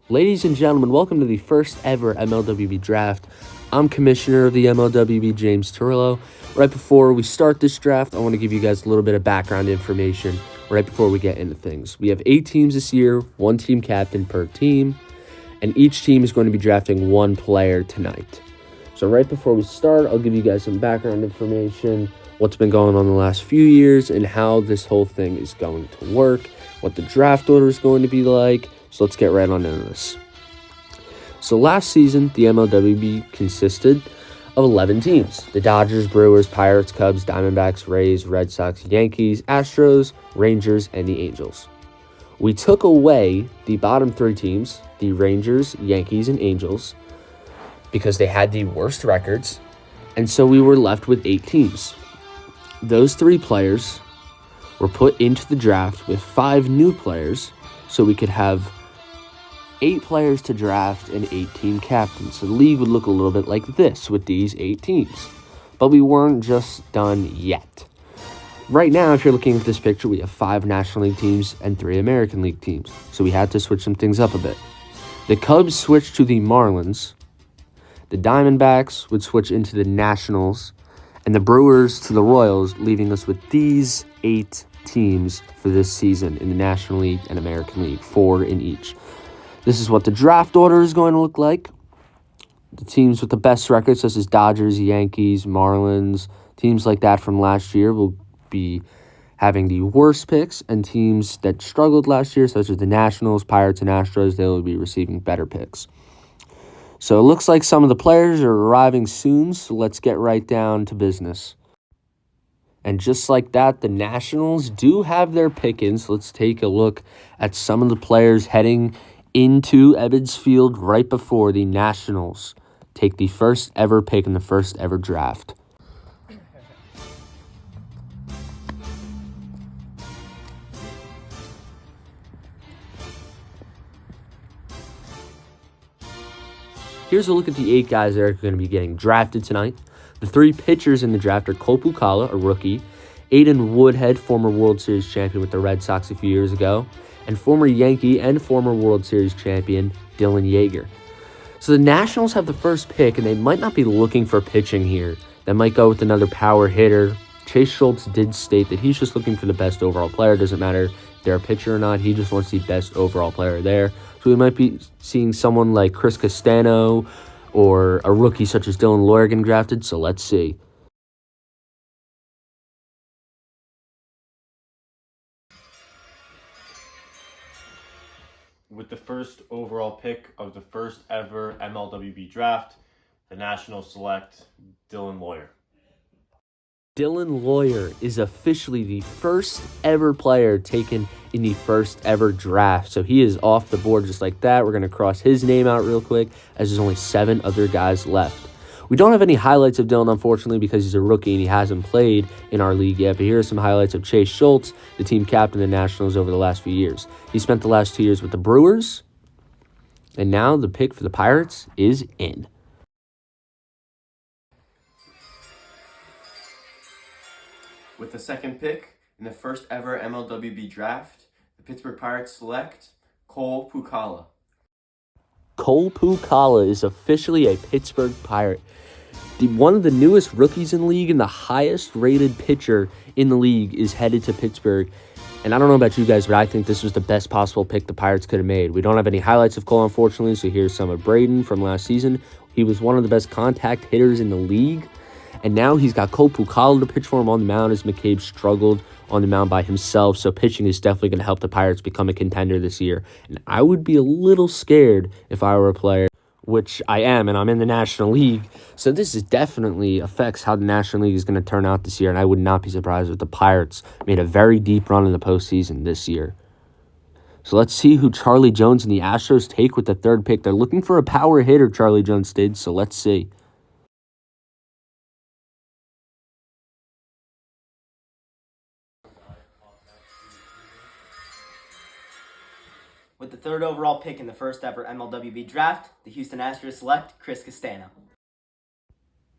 Ladies and gentlemen, welcome to the first ever MLWB draft. I'm Commissioner of the MLWB, James Turillo. Right before we start this draft, I want to give you guys a little bit of background information right before we get into things. We have 8 teams this year, 1 team captain per team, and each team is going to be drafting 1 player tonight. So right before we start, I'll give you guys some background information, what's been going on the last few years, and how this whole thing is going to work, what the draft order is going to be like. So let's get right on into this. So last season, the MLWB consisted of 11 teams. The Dodgers, Brewers, Pirates, Cubs, Diamondbacks, Rays, Red Sox, Yankees, Astros, Rangers, and the Angels. We took away the bottom 3 teams, the Rangers, Yankees, and Angels, because they had the worst records, and so we were left with 8 teams. Those 3 players were put into the draft with 5 new players, so we could have 8 players to draft and 8 team captains. So the league would look a little bit like this with these 8 teams. But we weren't just done yet. Right now, if you're looking at this picture, we have 5 National League teams and 3 American League teams. So we had to switch some things up a bit. The Cubs switched to the Marlins. The Diamondbacks would switch into the Nationals. And the Brewers to the Royals, leaving us with these 8 teams for this season in the National League and American League, 4 in each. This is what the draft order is going to look like. The teams with the best records, such as Dodgers, Yankees, Marlins, teams like that from last year will be having the worst picks, and teams that struggled last year, such as the Nationals, Pirates, and Astros, they will be receiving better picks. So it looks like some of the players are arriving soon, so let's get right down to business. And just like that, the Nationals do have their pick in, so let's take a look at some of the players heading into Ebbets Field right before the Nationals take the first ever pick in the first ever draft. Here's a look at the 8 guys that are going to be getting drafted tonight. The 3 pitchers in the draft are Cole Pucala, a rookie, Aiden Woodhead, former World Series champion with the Red Sox a few years ago, and former Yankee and former World Series champion Dylan Yeager. So the Nationals have the first pick, and they might not be looking for pitching here. They might go with another power hitter. Chase Schultz did state that he's just looking for the best overall player. Doesn't matter if they're a pitcher or not. He just wants the best overall player there. So we might be seeing someone like Chris Castano or a rookie such as Dylan Loyer getting drafted. So let's see. With the first overall pick of the first ever MLWB draft, the Nationals select Dylan Loyer. Dylan Loyer is officially the first ever player taken in the first ever draft. So he is off the board just like that. We're going to cross his name out real quick, as there's only 7 other guys left. We don't have any highlights of Dylan, unfortunately, because he's a rookie and he hasn't played in our league yet. But here are some highlights of Chase Schultz, the team captain of the Nationals over the last few years. He spent the last 2 years with the Brewers, and now the pick for the Pirates is in. With the second pick in the first ever MLWB draft, the Pittsburgh Pirates select Cole Pucala. Cole Pucala is officially a Pittsburgh Pirate. One of the newest rookies in the league and the highest rated pitcher in the league is headed to Pittsburgh. And I don't know about you guys, but I think this was the best possible pick the Pirates could have made. We don't have any highlights of Cole, unfortunately, so here's some of Braden from last season. He was one of the best contact hitters in the league. And now he's got Cole Pucala to pitch for him on the mound, as McCabe struggled on the mound by himself. So pitching is definitely going to help the Pirates become a contender this year. And I would be a little scared if I were a player, which I am, and I'm in the National League. So this is definitely affects how the National League is going to turn out this year. And I would not be surprised if the Pirates made a very deep run in the postseason this year. So let's see who Charlie Jones and the Astros take with the 3rd pick. They're looking for a power hitter, Charlie Jones did. So let's see. With the 3rd overall pick in the first ever MLWB draft, the Houston Astros select Chris Castano.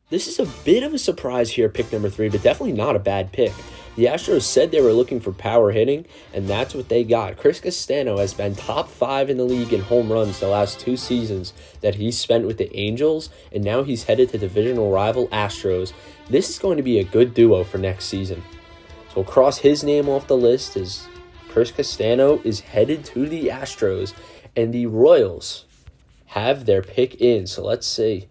This is a bit of a surprise here, pick number 3, but definitely not a bad pick. The Astros said they were looking for power hitting, and that's what they got. Chris Castano has been top 5 in the league in home runs the last 2 seasons that he's spent with the Angels, and now he's headed to divisional rival Astros. This is going to be a good duo for next season. So we'll cross his name off the list as Chris Castano is headed to the Astros, and the Royals have their pick in. So let's see.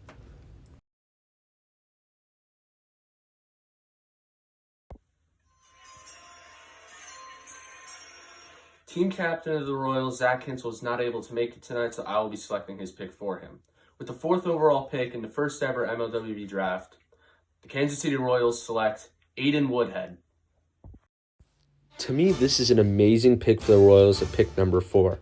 Team captain of the Royals, Zach Hinsel, was not able to make it tonight, so I will be selecting his pick for him. With the 4th overall pick in the first ever MLWB draft, the Kansas City Royals select Aiden Woodhead. To me, this is an amazing pick for the Royals at pick number 4.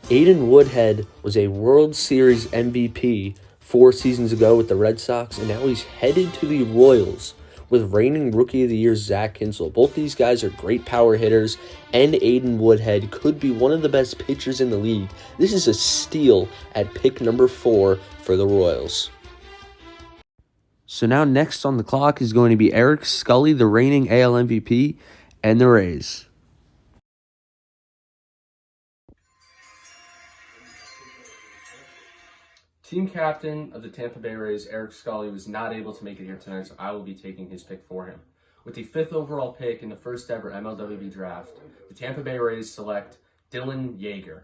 Aiden Woodhead was a World Series MVP 4 seasons ago with the Red Sox, and now he's headed to the Royals with reigning Rookie of the Year Zach Hinsel. Both these guys are great power hitters, and Aiden Woodhead could be one of the best pitchers in the league. This is a steal at pick number 4 for the Royals. So now next on the clock is going to be Eric Scully, the reigning AL MVP, and the Rays. Team captain of the Tampa Bay Rays, Eric Scully, was not able to make it here tonight, so I will be taking his pick for him. With the 5th overall pick in the first ever MLWB draft, the Tampa Bay Rays select Dylan Yeager.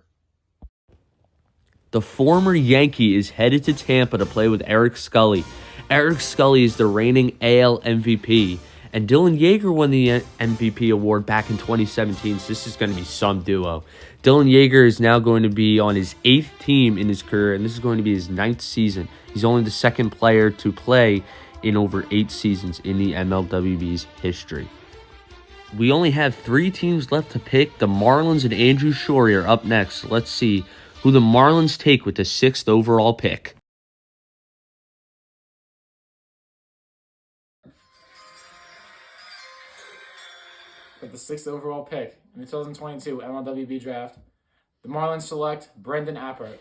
The former Yankee is headed to Tampa to play with Eric Scully. Eric Scully is the reigning AL MVP, and Dylan Yeager won the MVP award back in 2017, so this is going to be some duo. Dylan Yeager is now going to be on his 8th team in his career, and this is going to be his 9th season. He's only the 2nd player to play in over 8 seasons in the MLWB's history. We only have 3 teams left to pick. The Marlins and Andrew Shorey are up next. Let's see who the Marlins take with the 6th overall pick. With the 6th overall pick in the 2022 MLWB draft, the Marlins select Brendan Appert.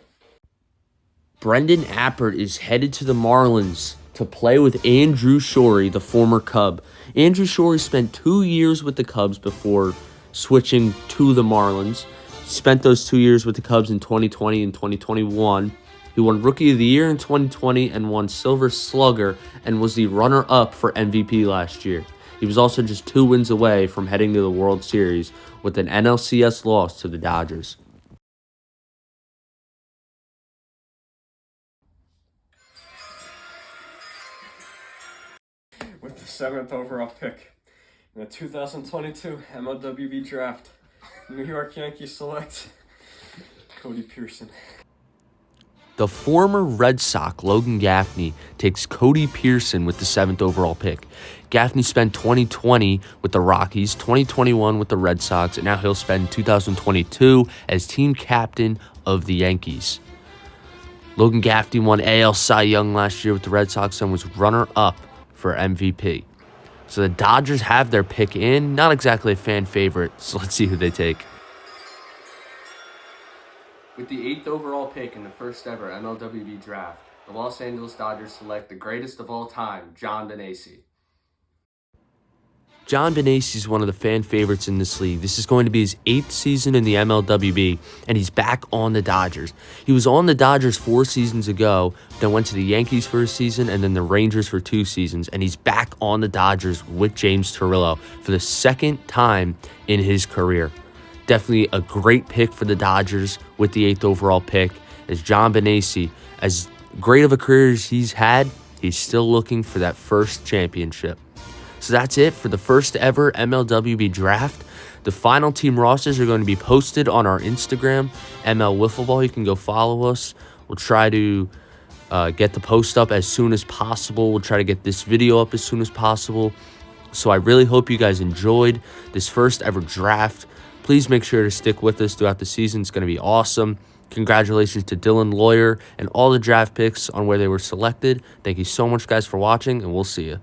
Brendan Appert is headed to the Marlins to play with Andrew Shorey, the former Cub. Andrew Shorey spent 2 years with the Cubs before switching to the Marlins. He spent those 2 years with the Cubs in 2020 and 2021. He won Rookie of the Year in 2020 and won Silver Slugger and was the runner-up for MVP last year. He was also just 2 wins away from heading to the World Series with an NLCS loss to the Dodgers. With the 7th overall pick in the 2022 MLWB draft, New York Yankees select Cody Pearson. The former Red Sox, Logan Gaffney, takes Cody Pearson with the 7th overall pick. Gaffney spent 2020 with the Rockies, 2021 with the Red Sox, and now he'll spend 2022 as team captain of the Yankees. Logan Gaffney won AL Cy Young last year with the Red Sox and was runner-up for MVP. So the Dodgers have their pick in. Not exactly a fan favorite, so let's see who they take. With the 8th overall pick in the first ever MLWB draft, the Los Angeles Dodgers select the greatest of all time, John Benace. John Benace is one of the fan favorites in this league. This is going to be his 8th season in the MLWB, and he's back on the Dodgers. He was on the Dodgers 4 seasons ago, then went to the Yankees for a season, and then the Rangers for 2 seasons, and he's back on the Dodgers with James Turillo for the 2nd time in his career. Definitely a great pick for the Dodgers with the 8th overall pick, as John Benace, as great of a career as he's had, he's still looking for that first championship. So that's it for the first ever MLWB draft. The final team rosters are going to be posted on our Instagram, ML Wiffle Ball. You can go follow us. We'll try to get the post up as soon as possible. We'll try to get this video up as soon as possible. So I really hope you guys enjoyed this first ever draft. Please make sure to stick with us throughout the season. It's going to be awesome. Congratulations to Dylan Lawyer and all the draft picks on where they were selected. Thank you so much, guys, for watching, and we'll see you.